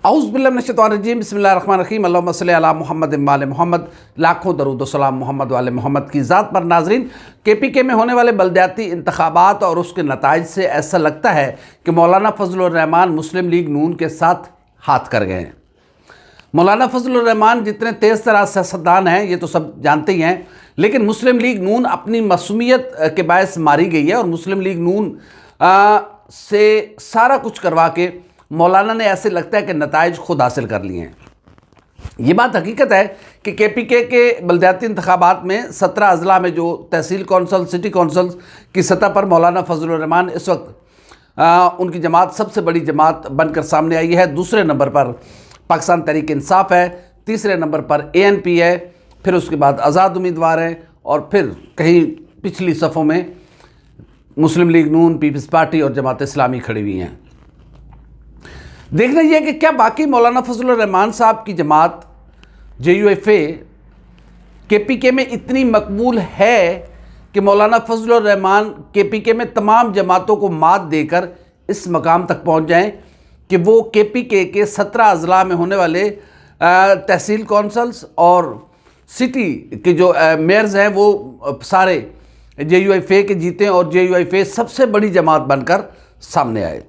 औज़ुबिल्लाहिमिनश्शैतानिर्रजीम बिस्मिल्लाहिर्रहमानिर्रहीम अल्लाहुम्मा सल्लि अला मुहम्मद वाले मोहम्मद। लाखों दरूद व सलाम मोहम्मद वाले मोहम्मद की ज़ात पर। नाज़रीन, KPK में होने वाले बलदियाती इंतखाबात और उसके नताइज से ऐसा लगता है कि मौलाना फजलुर रहमान मुस्लिम लीग नून के साथ हाथ कर गए हैं। मौलाना फजलुर रहमान जितने तेज़ तरार सियासतदान हैं ये तो सब जानते ही हैं, लेकिन मुस्लिम लीग नून अपनी मसूमियत के बायस मारी गई है और मुस्लिम लीग नून से सारा कुछ करवा के मौलाना ने ऐसे लगता है कि नताइज खुद हासिल कर लिए हैं। ये बात हकीकत है कि KPK के बलदियाती इंतखाबात में 17 अजला में जो तहसील कौंसल, सिटी कौंसल की सतह पर मौलाना फजलुर रहमान इस वक्त उनकी जमात सबसे बड़ी जमात बनकर सामने आई है। दूसरे नंबर पर पाकिस्तान तहरीक इंसाफ है, तीसरे नंबर पर ANP है, फिर उसके बाद आज़ाद उम्मीदवार हैं और फिर कहीं पिछली सफ़ों में मुस्लिम लीग नून, पीपल्स पार्टी और जमात इस्लामी खड़ी हुई हैं। देखना यह है कि क्या बाकी मौलाना फजलुर रहमान साहब की जमात JUFA KPK में इतनी मकबूल है कि मौलाना फजलुर रहमान KPK में तमाम जमातों को मात देकर इस मकाम तक पहुंच जाएं कि वो KPK के 17 अजला में होने वाले तहसील कौंसल्स और सिटी के जो मेयर्स हैं वो सारे JUFA के जीते और JUFA सबसे बड़ी जमात बनकर सामने आए।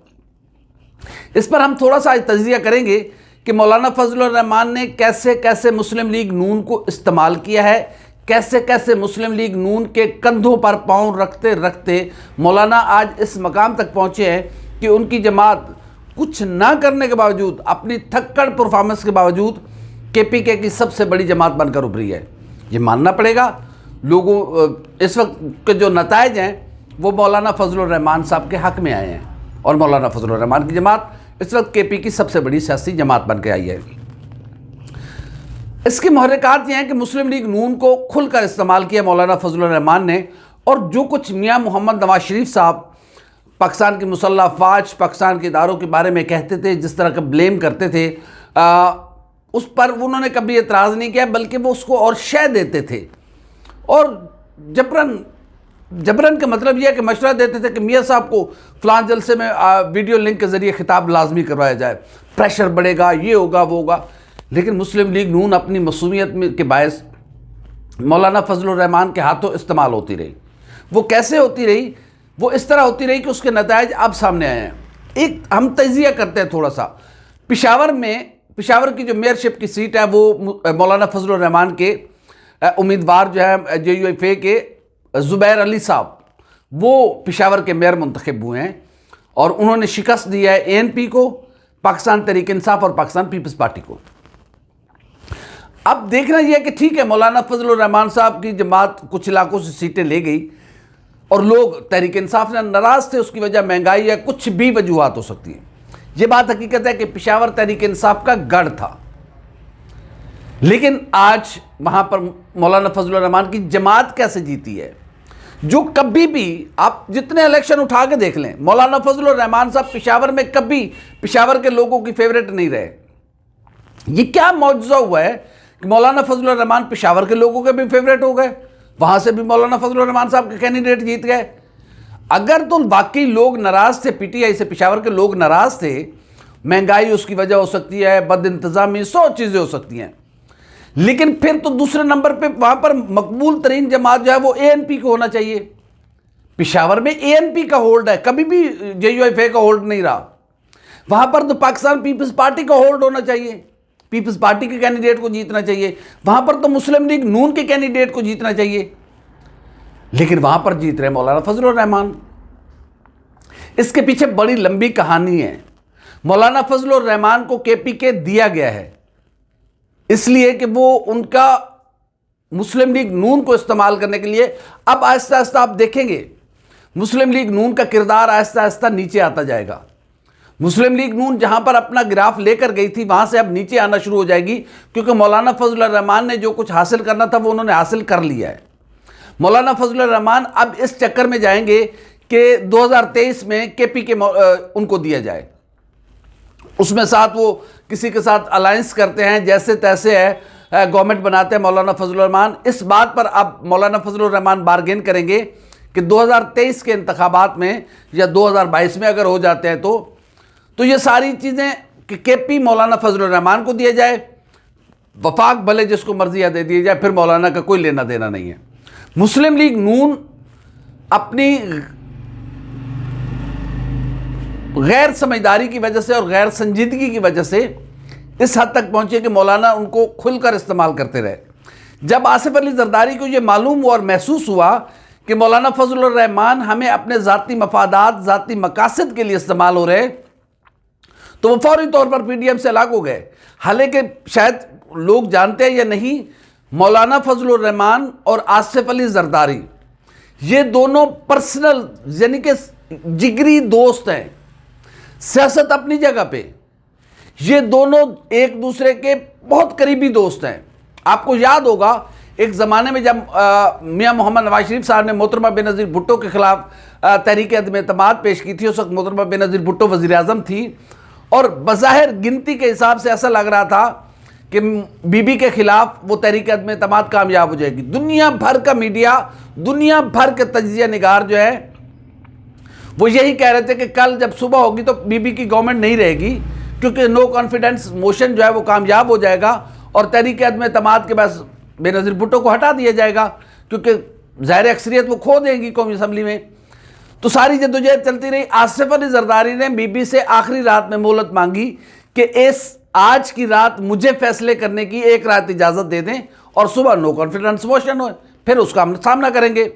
इस पर हम थोड़ा सा तजिया करेंगे कि मौलाना फजलुर रहमान ने कैसे कैसे मुस्लिम लीग नून को इस्तेमाल किया है, कैसे कैसे मुस्लिम लीग नून के कंधों पर पाँव रखते रखते मौलाना आज इस मकाम तक पहुँचे हैं कि उनकी जमात कुछ ना करने के बावजूद, अपनी थक्कड़ परफॉर्मेंस के बावजूद KPK की सबसे बड़ी जमात बनकर उभरी है। ये मानना पड़ेगा। लोगों इस वक्त के जो नताइज हैं वो मौलाना फजलुर रहमान साहब के हक़ में आए हैं और मौलाना फजलुर रहमान की जमात इस वक्त KP की सबसे बड़ी सियासी जमात बन के आई है। इसकी महरकात ये हैं कि मुस्लिम लीग नून को खुलकर इस्तेमाल किया मौलाना फजलुर रहमान ने, और जो कुछ मियाँ मोहम्मद नवाज शरीफ साहब पाकिस्तान की मुसल्लह फ़ौज, पाकिस्तान के इदारों के बारे में कहते थे, जिस तरह का ब्लेम करते थे, उस पर उन्होंने कभी एतराज़ नहीं किया, बल्कि वो उसको और शय देते थे और जबरन का मतलब यह है कि मशवरा देते थे कि मियाँ साहब को फ़लाँ जलसे में वीडियो लिंक के ज़रिए खिताब लाजमी करवाया जाए, प्रेशर बढ़ेगा, ये होगा वो होगा। लेकिन मुस्लिम लीग नून अपनी मसूमियत के बायस मौलाना फजलुर रहमान के हाथों इस्तेमाल होती रही। वो कैसे होती रही? वो इस तरह होती रही कि उसके नताइज अब सामने आए हैं। एक हम तजिया करते हैं थोड़ा सा। पेशावर की जो मेयरशिप की सीट है वो मौलाना फजलुर रहमान के उम्मीदवार जो है JUFA के ज़ुबैर अली साहब, वो पेशावर के मेयर मुंतखब हुए हैं और उन्होंने शिकस्त दी है ANP को, पाकिस्तान तहरीक इंसाफ और पाकिस्तान पीपल्स पार्टी को। अब देखना यह है कि ठीक है, मौलाना फजलुर रहमान साहब की जमात कुछ इलाकों से सीटें ले गई और लोग तहरीक इंसाफ से नाराज़ थे, उसकी वजह महंगाई है, कुछ भी वजूहात हो सकती है। ये बात हकीकत है कि पेशावर तहरीक इंसाफ का गढ़ था, लेकिन आज वहाँ पर मौलाना फजलुर रहमान की जमात कैसे जीती है, जो कभी भी आप जितने इलेक्शन उठा के देख लें, मौलाना फजलुर रहमान साहब पेशावर में कभी पेशावर के लोगों की फेवरेट नहीं रहे। ये क्या मौजूदा हुआ है कि मौलाना फजलुर रहमान पेशावर के लोगों के भी फेवरेट हो गए, वहाँ से भी मौलाना फजलुर रहमान साहब के कैंडिडेट जीत गए। अगर तो बाकी लोग नाराज़ थे, PTI से पेशावर के लोग नाराज़ थे, महंगाई उसकी वजह हो सकती है, बद इंतज़ामी, 100 चीज़ें हो सकती हैं, लेकिन फिर तो दूसरे नंबर पे वहाँ पर मकबूल तरीन जमात जो है वो ANP को होना चाहिए। पेशावर में ANP का होल्ड है, कभी भी JUFA का होल्ड नहीं रहा। वहाँ पर तो पाकिस्तान पीपल्स पार्टी का होल्ड होना चाहिए, पीपल्स पार्टी के कैंडिडेट को जीतना चाहिए। वहाँ पर तो मुस्लिम लीग नून के कैंडिडेट को जीतना चाहिए, लेकिन वहाँ पर जीत रहे मौलाना फजलुर रहमान। इसके पीछे बड़ी लंबी कहानी है। मौलाना फजलुर रहमान को KPK दिया गया है इसलिए कि वो उनका मुस्लिम लीग नून को इस्तेमाल करने के लिए, अब आहिस्ता आहिस्ता आप देखेंगे मुस्लिम लीग नून का किरदार आहिस्ता आहिस्ता नीचे आता जाएगा। मुस्लिम लीग नून जहां पर अपना ग्राफ लेकर गई थी वहां से अब नीचे आना शुरू हो जाएगी, क्योंकि मौलाना फजलुर रहमान ने जो कुछ हासिल करना था वो उन्होंने हासिल कर लिया है। मौलाना फजलुर रहमान अब इस चक्कर में जाएंगे कि 2023 में KPK उनको दिया जाए, उसमें साथ वो किसी के साथ अलायंस करते हैं, जैसे तैसे है, गवर्नमेंट बनाते हैं मौलाना फजलुर रहमान। इस बात पर अब मौलाना फजलुर रहमान बारगेन करेंगे कि 2023 के इंतखाबात में या 2022 में अगर हो जाते हैं तो ये सारी चीज़ें कि केपी मौलाना फजलुर रहमान को दिया जाए, वफाक भले जिसको मर्जी दे दिया जाए, फिर मौलाना का कोई लेना देना नहीं है। मुस्लिम लीग नून अपनी गैर समझदारी की वजह से और गैर संजीदगी की वजह से इस हद तक पहुंचे कि मौलाना उनको खुलकर इस्तेमाल करते रहे। जब आसिफ अली जरदारी को यह मालूम हुआ और महसूस हुआ कि मौलाना फजलुर रहमान हमें अपने ज़ाती मफादात, ज़ाती मकासद के लिए इस्तेमाल हो रहे, तो वो फौरी तौर पर पीडीएम से अलग हो गए। हालांकि शायद लोग जानते हैं या नहीं, मौलाना फजलुर रहमान और आसिफ अली जरदारी ये दोनों पर्सनल यानी कि जिगरी दोस्त हैं। सियासत अपनी जगह पे, ये दोनों एक दूसरे के बहुत करीबी दोस्त हैं। आपको याद होगा एक ज़माने में जब मियां मोहम्मद नवाज शरीफ साहब ने मोहतरमा बेनज़ीर भुट्टो के खिलाफ तहरीक अदम एतमाद पेश की थी। उस वक्त मोहतरमा बेनज़ीर भुट्टो वज़ीर आज़म थी और बज़ाहिर गिनती के हिसाब से ऐसा लग रहा था कि बीबी के खिलाफ वो तहरीक अदम एतमाद कामयाब हो जाएगी। दुनिया भर का मीडिया, दुनिया भर के तजिया निगार जो है वो यही कह रहे थे कि कल जब सुबह होगी तो बीबी की गवर्नमेंट नहीं रहेगी, क्योंकि नो कॉन्फिडेंस मोशन जो है वो कामयाब हो जाएगा और तहरीक अदम एतमाद के पास बेनज़ीर भुट्टो को हटा दिया जाएगा, क्योंकि ज़ाहिर अक्सरियत वो खो देंगी कौमी असम्बली में। तो सारी जद्दोजहद चलती रही। आसिफ अली जरदारी ने बीबी से आखिरी रात में मोहलत मांगी कि इस आज की रात मुझे फैसले करने की एक रात इजाज़त दे दें और सुबह नो कॉन्फिडेंस मोशन हो, फिर उसका हम सामना करेंगे।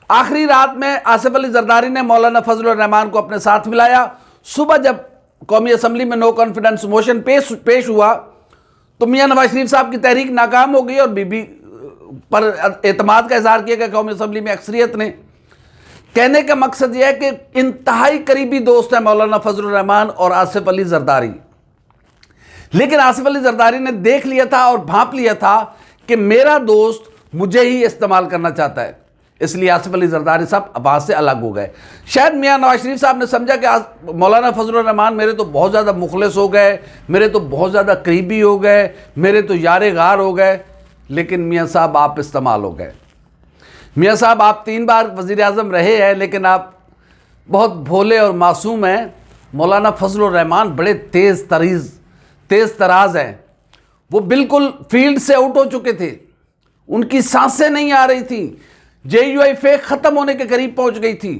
आखिरी रात में आसिफ अली जरदारी ने मौलाना फजलुर रहमान को अपने साथ मिलाया। सुबह जब कौमी असम्बली में नो कॉन्फिडेंस मोशन पेश हुआ तो मियां नवाज शरीफ साहब की तहरीक नाकाम हो गई और बीबी पर एतमाद का इजहार किया गया कौमी असम्बली में अक्सरियत ने। कहने का मकसद यह है कि इंतहाई करीबी दोस्त है मौलाना फजलुर रहमान और आसिफ अली जरदारी। लेकिन आसिफ अली जरदारी ने देख लिया था और भांप लिया था कि मेरा दोस्त मुझे ही इस्तेमाल करना चाहता है, इसलिए आसिफ अली जरदारी साहब आवाज से अलग हो गए। शायद मियां नवाज शरीफ साहब ने समझा कि मौलाना फजलुर रहमान मेरे तो बहुत ज़्यादा मुखलिस हो गए, मेरे तो बहुत ज़्यादा करीबी हो गए, मेरे तो यारे गार हो गए। लेकिन मियां साहब आप इस्तेमाल हो गए। मियां साहब आप 3 बार वज़ीर आज़म रहे हैं, लेकिन आप बहुत भोले और मासूम हैं। मौलाना फजलुर रहमान बड़े तेज़ तराज हैं। वो बिल्कुल फील्ड से आउट हो चुके थे, उनकी सांसें नहीं आ रही थी, JUIF ख़त्म होने के करीब पहुंच गई थी।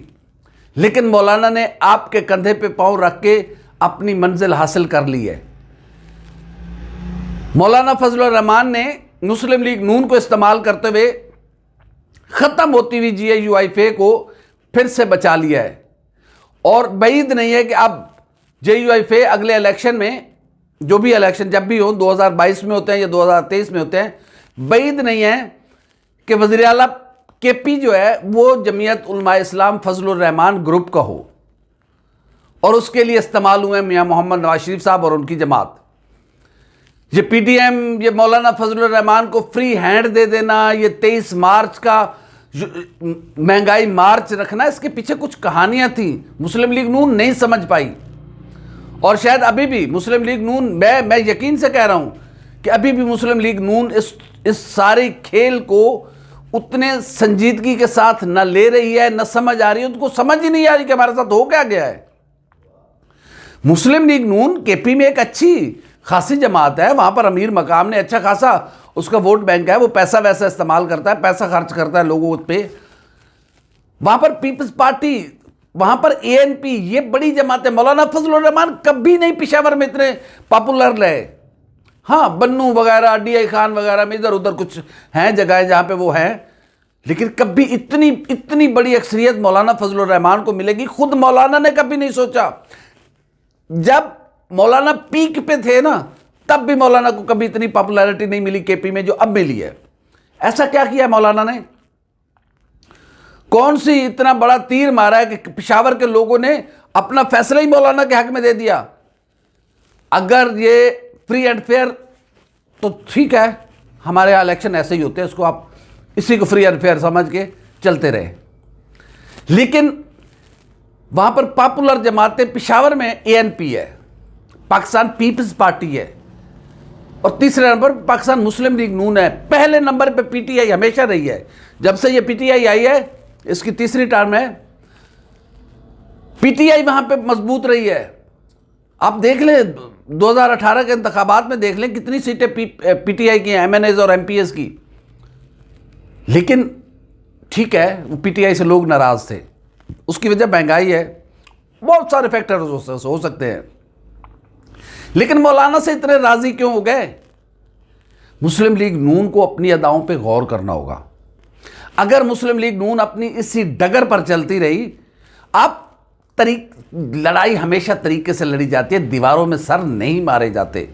लेकिन मौलाना ने आपके कंधे पे पांव रख के अपनी मंजिल हासिल कर ली है। मौलाना फजलुर रहमान ने मुस्लिम लीग नून को इस्तेमाल करते हुए ख़त्म होती हुई JUIF को फिर से बचा लिया है और बैद नहीं है कि अब JUIF अगले इलेक्शन में, जो भी इलेक्शन जब भी हो, 2022 में होते हैं या 2023 में होते हैं, बैद नहीं है कि वज़ीर आला केपी जो है वो जमीयत उलमा इस्लाम फजलुर रहमान ग्रुप का हो और उसके लिए इस्तेमाल हुए मियां मोहम्मद नवाज शरीफ साहब और उनकी जमात। ये PDM, ये मौलाना फजलुर रहमान को फ्री हैंड दे देना, ये 23 मार्च का महंगाई मार्च रखना, इसके पीछे कुछ कहानियां थी, मुस्लिम लीग नून नहीं समझ पाई। और शायद अभी भी मुस्लिम लीग नून, मैं यकीन से कह रहा हूं कि अभी भी मुस्लिम लीग नून इस सारे खेल को उतने संजीदगी के साथ न ले रही है, न समझ आ रही है, उनको समझ ही नहीं आ रही कि हमारे साथ हो क्या गया है। मुस्लिम लीग नून केपी में एक अच्छी खासी जमात है, वहां पर अमीर मकाम ने अच्छा खासा उसका वोट बैंक है, वो पैसा वैसा इस्तेमाल करता है, पैसा खर्च करता है लोगों पे। वहां पर पीपल्स पार्टी, वहां पर ANP, ये बड़ी जमात है। मौलाना फजलुर रहमान कभी नहीं पेशावर में इतने पॉपुलर रहे। हाँ, बन्नू वगैरह, DI खान वगैरह में इधर उधर कुछ हैं जगहें जहाँ पे वो हैं, लेकिन कभी इतनी बड़ी अक्सरियत मौलाना फजलुर रहमान को मिलेगी, खुद मौलाना ने कभी नहीं सोचा। जब मौलाना पीक पे थे ना, तब भी मौलाना को कभी इतनी पॉपुलैरिटी नहीं मिली केपी में जो अब मिली है। ऐसा क्या किया मौलाना ने? कौन सी इतना बड़ा तीर मारा है कि पेशावर के लोगों ने अपना फैसला ही मौलाना के हक में दे दिया? अगर ये फ्री एंड फेयर तो ठीक है, हमारे यहाँ इलेक्शन ऐसे ही होते हैं, इसको आप इसी को फ्री एंड फेयर समझ के चलते रहे। लेकिन वहां पर पॉपुलर जमातें, पेशावर में ANP है, पाकिस्तान पीपल्स पार्टी है, और तीसरे नंबर पर पाकिस्तान मुस्लिम लीग नून है। पहले नंबर पे PTI हमेशा रही है। जब से ये PTI आई है, इसकी तीसरी टर्म है, PTI वहां पे मजबूत रही है। आप देख ले, 2018 के इंतखाबात में देख लें कितनी सीटें पीटीआई की हैं, एमएनएज और एमपीएस की। लेकिन ठीक है, वो पीटीआई से लोग नाराज थे, उसकी वजह महंगाई है, बहुत सारे फैक्टर्स हो सकते हैं। लेकिन मौलाना से इतने राजी क्यों हो गए? मुस्लिम लीग नून को अपनी अदाओं पे गौर करना होगा। अगर मुस्लिम लीग नून अपनी इसी डगर पर चलती रही, आप लड़ाई हमेशा तरीके से लड़ी जाती है, दीवारों में सर नहीं मारे जाते।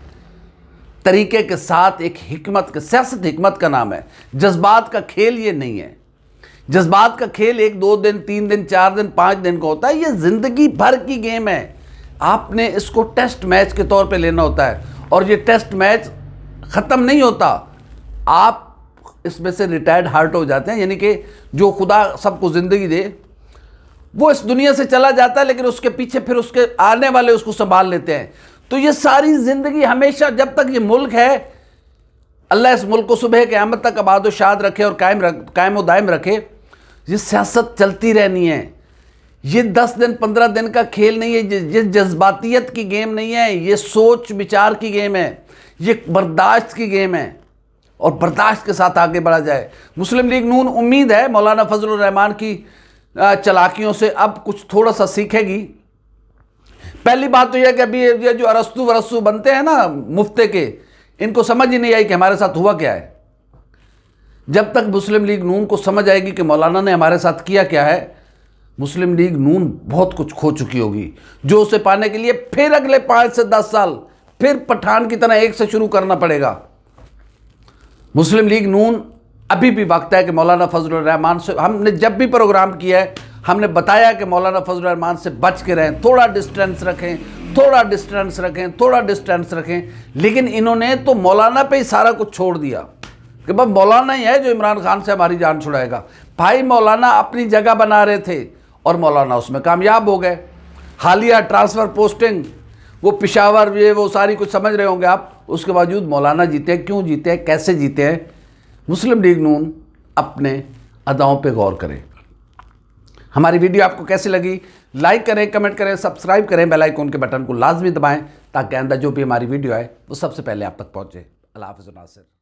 तरीके के साथ एक हिकमत का, सियासत हिकमत का नाम है, जज्बात का खेल ये नहीं है। जज्बात का खेल 1 2 दिन 3 दिन 4 दिन 5 दिन का होता है, ये जिंदगी भर की गेम है। आपने इसको टेस्ट मैच के तौर पे लेना होता है, और ये टेस्ट मैच ख़त्म नहीं होता, आप इसमें से रिटायर्ड हार्ट हो जाते हैं। यानी कि जो खुदा सबको ज़िंदगी दे वो इस दुनिया से चला जाता है, लेकिन उसके पीछे फिर उसके आने वाले उसको संभाल लेते हैं। तो ये सारी ज़िंदगी हमेशा, जब तक ये मुल्क है, अल्लाह इस मुल्क को सुबह क़यामत तक आबाद व शाद रखे और कायम व दायम रखे, ये सियासत चलती रहनी है। ये 10 दिन 15 दिन का खेल नहीं है, ये जज्बातियत की गेम नहीं है, ये सोच विचार की गेम है, ये बर्दाश्त की गेम है, और बर्दाश्त के साथ आगे बढ़ा जाए। मुस्लिम लीग नून उम्मीद है मौलाना फजलुर रहमान की चालाकियों से अब कुछ थोड़ा सा सीखेगी। पहली बात तो यह कि अभी ये जो अरस्तु वरस्तु बनते हैं ना मुफ्ते के, इनको समझ ही नहीं आई कि हमारे साथ हुआ क्या है। जब तक मुस्लिम लीग नून को समझ आएगी कि मौलाना ने हमारे साथ किया क्या है, मुस्लिम लीग नून बहुत कुछ खो चुकी होगी, जो उसे पाने के लिए फिर अगले 5 से 10 साल फिर पठान की तरह एक से शुरू करना पड़ेगा। मुस्लिम लीग नून अभी भी वक्त है कि मौलाना फजलुर रहमान से, हमने जब भी प्रोग्राम किया है हमने बताया कि मौलाना फजलुर रहमान से बच के रहें, थोड़ा डिस्टेंस रखें, थोड़ा डिस्टेंस रखें, थोड़ा डिस्टेंस रखें। लेकिन इन्होंने तो मौलाना पे ही सारा कुछ छोड़ दिया कि बस मौलाना ही है जो इमरान खान से हमारी जान छुड़ाएगा। भाई मौलाना अपनी जगह बना रहे थे और मौलाना उसमें कामयाब हो गए। हालिया ट्रांसफ़र पोस्टिंग, वो पिशावर, ये वो सारी कुछ समझ रहे होंगे आप, उसके बावजूद मौलाना जीते हैं। क्यों जीते हैं, कैसे जीते हैं? मुस्लिम लीग नून अपने अदाओं पे गौर करें। हमारी वीडियो आपको कैसी लगी, लाइक करें, कमेंट करें, सब्सक्राइब करें, बेल आइकन के बटन को लाजमी दबाएं ताकि आइंदा जो भी हमारी वीडियो आए वो सबसे पहले आप तक पहुंचे। अल्लाह हाफ़िज़ नासिर।